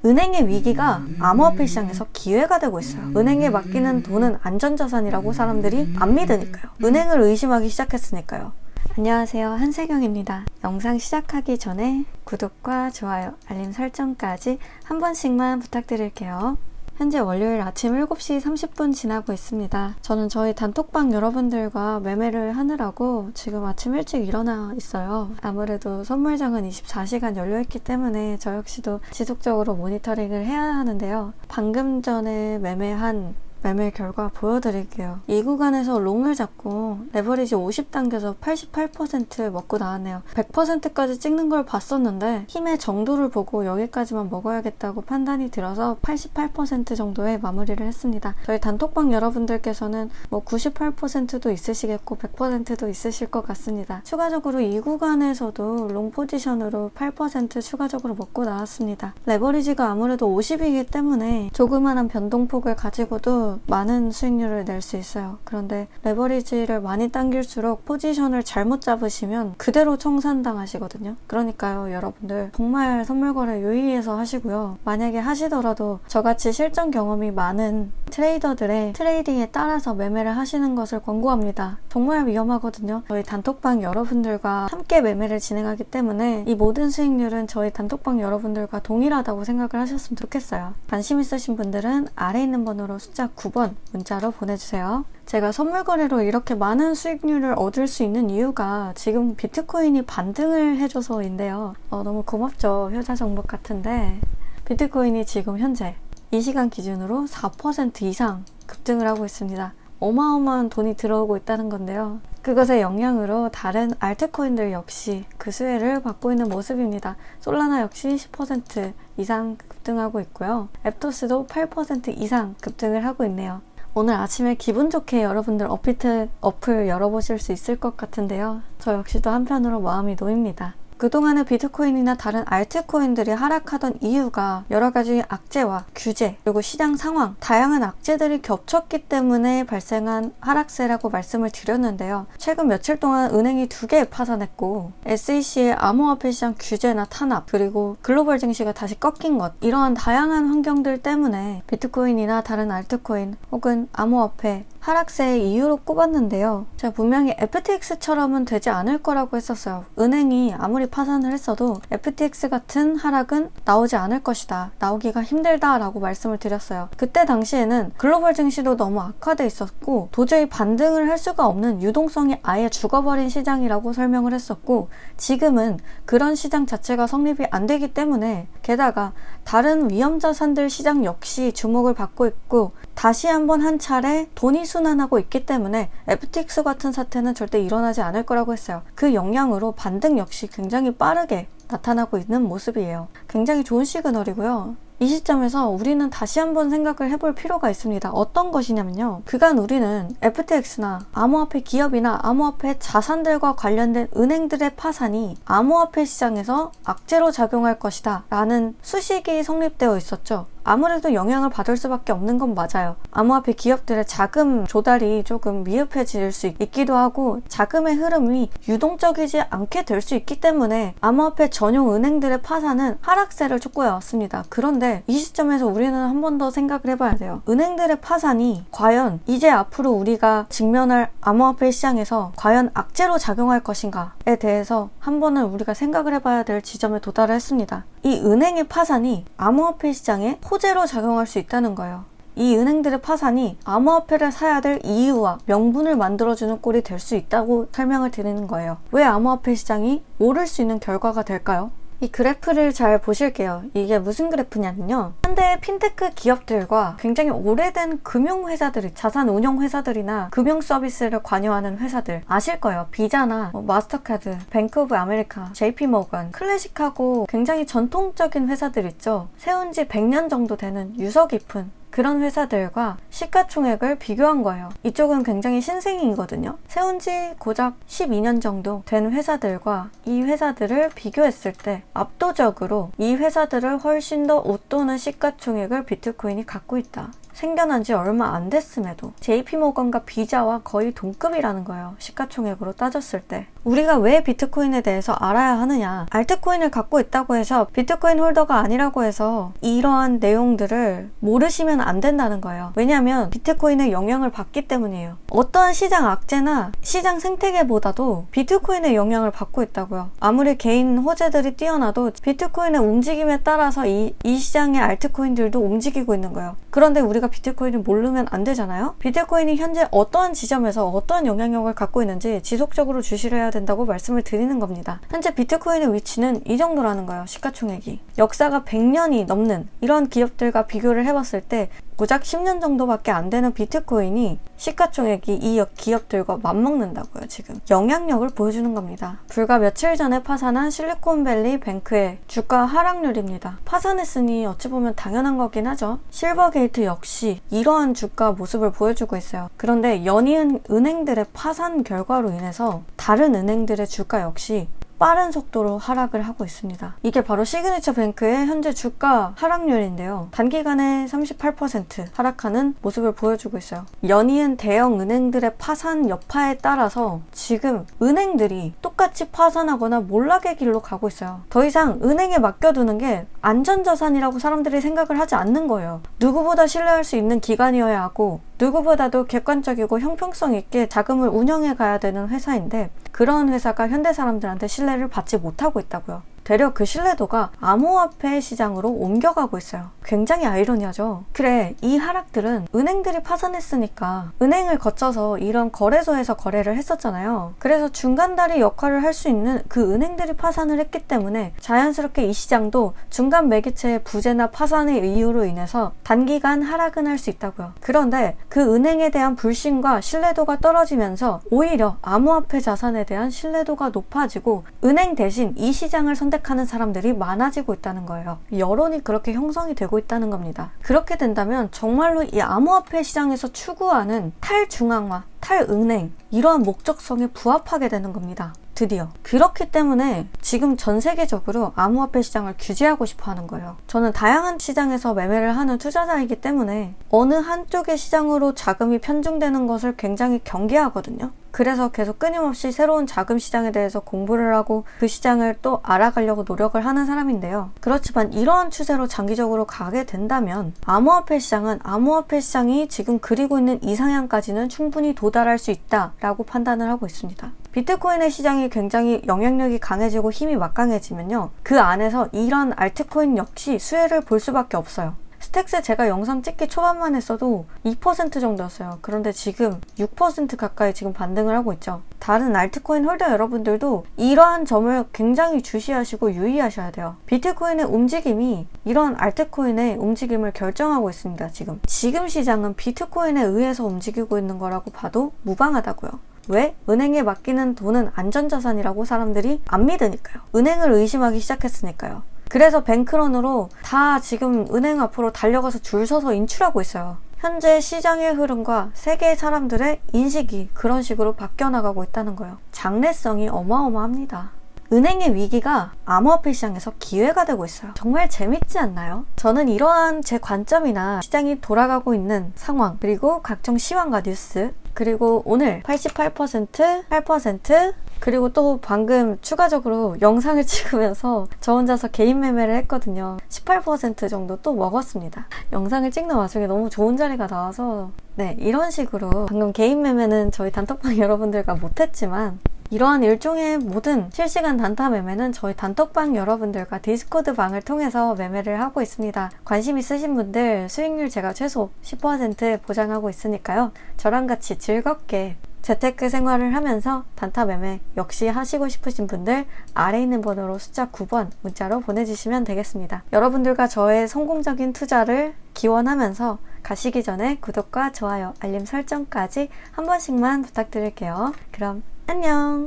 은행의 위기가 암호화폐 시장에서 기회가 되고 있어요. 은행에 맡기는 돈은 안전자산이라고 사람들이 안 믿으니까요. 은행을 의심하기 시작했으니까요. 안녕하세요, 한세경입니다. 영상 시작하기 전에 구독과 좋아요, 알림 설정까지 한 번씩만 부탁드릴게요. 현재 월요일 아침 7시 30분 지나고 있습니다. 저는 저희 단톡방 여러분들과 매매를 하느라고 지금 아침 일찍 일어나 있어요. 아무래도 선물장은 24시간 열려있기 때문에 저 역시도 지속적으로 모니터링을 해야 하는데요. 방금 전에 매매한 매매 결과 보여드릴게요. 이 구간에서 롱을 잡고 레버리지 50 당겨서 88% 먹고 나왔네요. 100%까지 찍는 걸 봤었는데 힘의 정도를 보고 여기까지만 먹어야겠다고 판단이 들어서 88% 정도에 마무리를 했습니다. 저희 단톡방 여러분들께서는 뭐 98%도 있으시겠고 100%도 있으실 것 같습니다. 추가적으로 이 구간에서도 롱 포지션으로 8% 추가적으로 먹고 나왔습니다. 레버리지가 아무래도 50이기 때문에 조그만한 변동폭을 가지고도 많은 수익률을 낼 수 있어요. 그런데 레버리지를 많이 당길수록 포지션을 잘못 잡으시면 그대로 청산당하시거든요. 그러니까요, 여러분들 정말 선물거래 유의해서 하시고요. 만약에 하시더라도 저같이 실전 경험이 많은 트레이더들의 트레이딩에 따라서 매매를 하시는 것을 권고합니다. 정말 위험하거든요. 저희 단톡방 여러분들과 함께 매매를 진행하기 때문에 이 모든 수익률은 저희 단톡방 여러분들과 동일하다고 생각을 하셨으면 좋겠어요. 관심 있으신 분들은 아래 있는 번호로 숫자 9번 문자로 보내주세요. 제가 선물 거래로 이렇게 많은 수익률을 얻을 수 있는 이유가 지금 비트코인이 반등을 해줘서인데요. 너무 고맙죠. 효자 정복 같은데 비트코인이 지금 현재 이 시간 기준으로 4% 이상 급등을 하고 있습니다. 어마어마한 돈이 들어오고 있다는 건데요. 그것의 영향으로 다른 알트코인들 역시 그 수혜를 받고 있는 모습입니다. 솔라나 역시 10% 이상 급등하고 있고요. 앱토스도 8% 이상 급등을 하고 있네요. 오늘 아침에 기분 좋게 여러분들 업비트 어플 열어보실 수 있을 것 같은데요. 저 역시도 한편으로 마음이 놓입니다. 그동안의 비트코인이나 다른 알트코인들이 하락하던 이유가 여러 가지 악재와 규제, 그리고 시장 상황, 다양한 악재들이 겹쳤기 때문에 발생한 하락세라고 말씀을 드렸는데요. 최근 며칠 동안 은행이 2개 파산했고 SEC의 암호화폐 시장 규제나 탄압, 그리고 글로벌 증시가 다시 꺾인 것, 이러한 다양한 환경들 때문에 비트코인이나 다른 알트코인 혹은 암호화폐 하락세의 이유로 꼽았는데요. 제가 분명히 FTX처럼은 되지 않을 거라고 했었어요. 은행이 아무리 파산을 했어도 FTX 같은 하락은 나오지 않을 것이다. 나오기가 힘들다라고 말씀을 드렸어요. 그때 당시에는 글로벌 증시도 너무 악화돼 있었고 도저히 반등을 할 수가 없는 유동성이 아예 죽어버린 시장이라고 설명을 했었고, 지금은 그런 시장 자체가 성립이 안 되기 때문에 게다가 다른 위험자산들 시장 역시 주목을 받고 있고 다시 한번 한 차례 돈이 순환하고 있기 때문에 FTX 같은 사태는 절대 일어나지 않을 거라고 했어요. 그 영향으로 반등 역시 굉장히 빠르게 나타나고 있는 모습이에요. 굉장히 좋은 시그널이고요. 이 시점에서 우리는 다시 한번 생각을 해볼 필요가 있습니다. 어떤 것이냐면요. 그간 우리는 FTX나 암호화폐 기업이나 암호화폐 자산들과 관련된 은행들의 파산이 암호화폐 시장에서 악재로 작용할 것이다 라는 수식이 성립되어 있었죠. 아무래도 영향을 받을 수밖에 없는 건 맞아요. 암호화폐 기업들의 자금 조달이 조금 미흡해질 수 있기도 하고 자금의 흐름이 유동적이지 않게 될 수 있기 때문에 암호화폐 전용 은행들의 파산은 하락세를 촉구해왔습니다. 그런데 이 시점에서 우리는 한 번 더 생각을 해봐야 돼요. 은행들의 파산이 과연 이제 앞으로 우리가 직면할 암호화폐 시장에서 과연 악재로 작용할 것인가에 대해서 한 번은 우리가 생각을 해봐야 될 지점에 도달을 했습니다. 이 은행의 파산이 암호화폐 시장에 호재로 작용할 수 있다는 거예요. 이 은행들의 파산이 암호화폐를 사야 될 이유와 명분을 만들어주는 꼴이 될 수 있다고 설명을 드리는 거예요. 왜 암호화폐 시장이 오를 수 있는 결과가 될까요? 이 그래프를 잘 보실게요. 이게 무슨 그래프냐면요. 현대 핀테크 기업들과 굉장히 오래된 금융회사들이, 자산 운용 회사들이나 금융 서비스를 관여하는 회사들 아실 거예요. 비자나 마스터카드, 뱅크 오브 아메리카, JP모건, 클래식하고 굉장히 전통적인 회사들 있죠. 세운 지 100년 정도 되는 유서 깊은 그런 회사들과 시가총액을 비교한 거예요. 이쪽은 굉장히 신생이거든요. 세운 지 고작 12년 정도 된 회사들과 이 회사들을 비교했을 때 압도적으로 이 회사들을 훨씬 더 웃도는 시가총액을 비트코인이 갖고 있다. 생겨난 지 얼마 안 됐음에도 JP모건과 비자와 거의 동급이라는 거예요. 시가총액으로 따졌을 때. 우리가 왜 비트코인에 대해서 알아야 하느냐? 알트코인을 갖고 있다고 해서 비트코인 홀더가 아니라고 해서 이러한 내용들을 모르시면 안 된다는 거예요. 왜냐하면 비트코인의 영향을 받기 때문이에요. 어떠한 시장 악재나 시장 생태계보다도 비트코인의 영향을 받고 있다고요. 아무리 개인 호재들이 뛰어나도 비트코인의 움직임에 따라서 이 시장의 알트코인들도 움직이고 있는 거예요. 그런데 우리가 비트코인을 모르면 안 되잖아요. 비트코인이 현재 어떠한 지점에서 어떠한 영향력을 갖고 있는지 지속적으로 주시를 해야 된다고 말씀을 드리는 겁니다. 현재 비트코인의 위치는 이 정도라는 거예요. 시가총액이. 역사가 100년이 넘는 이런 기업들과 비교를 해봤을 때 고작 10년 정도밖에 안 되는 비트코인이 시가총액이 이 기업들과 맞먹는다고요. 지금 영향력을 보여주는 겁니다. 불과 며칠 전에 파산한 실리콘밸리 뱅크의 주가 하락률입니다. 파산했으니 어찌 보면 당연한 거긴 하죠. 실버게이트 역시 이러한 주가 모습을 보여주고 있어요. 그런데 연이은 은행들의 파산 결과로 인해서 다른 은행들의 주가 역시 빠른 속도로 하락을 하고 있습니다. 이게 바로 시그니처 뱅크의 현재 주가 하락률인데요. 단기간에 38% 하락하는 모습을 보여주고 있어요. 연이은 대형 은행들의 파산 여파에 따라서 지금 은행들이 똑같이 파산하거나 몰락의 길로 가고 있어요. 더 이상 은행에 맡겨두는 게 안전자산이라고 사람들이 생각을 하지 않는 거예요. 누구보다 신뢰할 수 있는 기관이어야 하고 누구보다도 객관적이고 형평성 있게 자금을 운영해 가야 되는 회사인데 그런 회사가 현대 사람들한테 신뢰를 받지 못하고 있다고요. 되려 그 신뢰도가 암호화폐 시장으로 옮겨가고 있어요. 굉장히 아이러니하죠. 그래, 이 하락들은 은행들이 파산했으니까 은행을 거쳐서 이런 거래소에서 거래를 했었잖아요. 그래서 중간다리 역할을 할 수 있는 그 은행들이 파산을 했기 때문에 자연스럽게 이 시장도 중간 매개체의 부재나 파산의 이유로 인해서 단기간 하락은 할 수 있다고요. 그런데 그 은행에 대한 불신과 신뢰도가 떨어지면서 오히려 암호화폐 자산에 대한 신뢰도가 높아지고 은행 대신 이 시장을 선택하는 사람들이 많아지고 있다는 거예요. 여론이 그렇게 형성이 되고 있다는 겁니다. 그렇게 된다면 정말로 이 암호화폐 시장에서 추구하는 탈중앙화, 탈은행 이러한 목적성에 부합하게 되는 겁니다. 드디어. 그렇기 때문에 지금 전 세계적으로 암호화폐 시장을 규제하고 싶어 하는 거예요. 저는 다양한 시장에서 매매를 하는 투자자이기 때문에 어느 한쪽의 시장으로 자금이 편중되는 것을 굉장히 경계하거든요. 그래서 계속 끊임없이 새로운 자금 시장에 대해서 공부를 하고 그 시장을 또 알아가려고 노력을 하는 사람인데요. 그렇지만 이러한 추세로 장기적으로 가게 된다면 암호화폐 시장은 암호화폐 시장이 지금 그리고 있는 이상향까지는 충분히 도달할 수 있다라고 판단을 하고 있습니다. 비트코인의 시장이 굉장히 영향력이 강해지고 힘이 막강해지면요. 그 안에서 이런 알트코인 역시 수혜를 볼 수밖에 없어요. 스택스 제가 영상 찍기 초반만 했어도 2% 정도였어요. 그런데 지금 6% 가까이 지금 반등을 하고 있죠. 다른 알트코인 홀더 여러분들도 이러한 점을 굉장히 주시하시고 유의하셔야 돼요. 비트코인의 움직임이 이런 알트코인의 움직임을 결정하고 있습니다. 지금 시장은 비트코인에 의해서 움직이고 있는 거라고 봐도 무방하다고요. 왜? 은행에 맡기는 돈은 안전자산이라고 사람들이 안 믿으니까요. 은행을 의심하기 시작했으니까요. 그래서 뱅크런으로 다 지금 은행 앞으로 달려가서 줄 서서 인출하고 있어요. 현재 시장의 흐름과 세계의 사람들의 인식이 그런 식으로 바뀌어 나가고 있다는 거예요. 장래성이 어마어마합니다. 은행의 위기가 암호화폐 시장에서 기회가 되고 있어요. 정말 재밌지 않나요? 저는 이러한 제 관점이나 시장이 돌아가고 있는 상황, 그리고 각종 시황과 뉴스, 그리고 오늘 88%, 8%, 그리고 또 방금 추가적으로 영상을 찍으면서 저 혼자서 개인 매매를 했거든요. 18% 정도 또 먹었습니다. 영상을 찍는 와중에 너무 좋은 자리가 나와서 네, 이런 식으로 방금 개인 매매는 저희 단톡방 여러분들과 못했지만 이러한 일종의 모든 실시간 단타 매매는 저희 단톡방 여러분들과 디스코드 방을 통해서 매매를 하고 있습니다. 관심 있으신 분들 수익률 제가 최소 10% 보장하고 있으니까요. 저랑 같이 즐겁게 재테크 생활을 하면서 단타 매매 역시 하시고 싶으신 분들 아래 있는 번호로 숫자 9번 문자로 보내주시면 되겠습니다. 여러분들과 저의 성공적인 투자를 기원하면서 가시기 전에 구독과 좋아요, 알림 설정까지 한 번씩만 부탁드릴게요. 그럼 안녕!